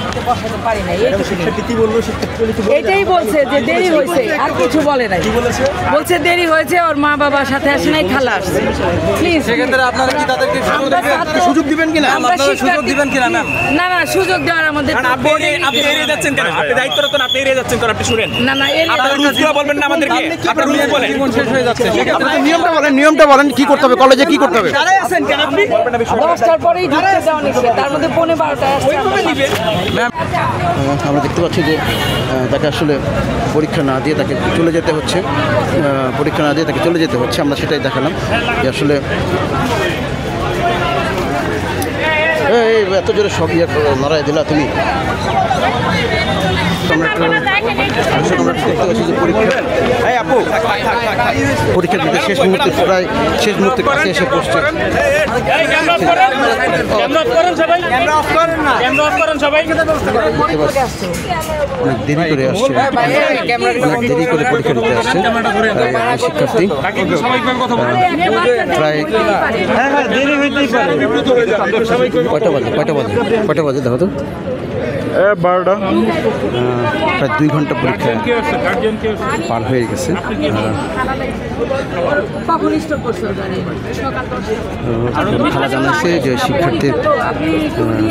দিতে বসাতে পারি না। এটাই বলছে যে দেরি হয়েছে, আর কিছু বলে নাই। বলছে দেরি হয়েছে, ওর মা বাবার সাথে আসে নাই, খালা আসছে। প্লিজ সেক্ষেত্রে আপনারা কি তাদেরকে সুযোগ দিবেন কিনা? সুযোগ দিবেন কিনা ম্যাম? না না, সুযোগ দেওয়ার আমাদের আপনি এড়িয়ে যাচ্ছেন কেন? আপনি দায়িত্বরত, আপনি এড়িয়ে যাচ্ছেন কেন? আপনি শুনেন না না, আপনারা রুলসগুলো বলবেন না আমাদেরকে। আপনারা রুলস বলেন। জীবন শেষ হয়ে যাচ্ছে। নিয়মটা বলেন কি করতে হবে, কলেজে কি করতে হবে? 10টার পরেই ঢুকতে দেওয়া নিচ্ছে, তার মধ্যে 12:30টায় আসছে। আমরা দেখতে পাচ্ছি যে তাকে আসলে পরীক্ষা না দিয়ে তাকে চলে যেতে হচ্ছে, আমরা সেটাই দেখালাম যে আসলে এই এত জোরে সব লড়াই দিলা তুমি। আমরা দেখতে পাচ্ছি যে পরীক্ষা দিতে শেষ মুহূর্তে কাছে এসে পড়ছে। অনেক দেরি করে আসছে, দেরি করে পরীক্ষা দিতে আসছে শিক্ষার্থী। প্রায় কয়টা বাজে দেখো তো, 12টা। প্রায় 2 ঘন্টা পরীক্ষা পার হয়ে গেছে। খালা জানাচ্ছে যে শিক্ষার্থীর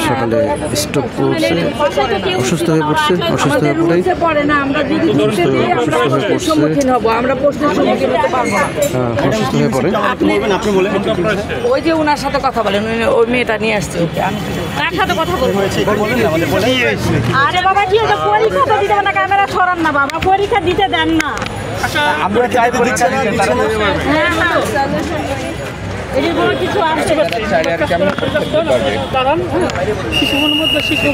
সকালে স্ট্রোক করছে, অসুস্থ হয়ে পড়ছে, ওই যে ওনার সাথে কথা বলেন, ওই মেয়েটা নিয়ে আসছে, কার সাথে কথা বলবো? আরে বাবা কি এটা পরীক্ষা তো দিতে না, ক্যামেরা সরান না বাবা, পরীক্ষা দিতে দেন না। আমরা চাই পরীক্ষা দিতে। এর কোনো কিছু আসছে কারণ শিশু মধ্যে শিশু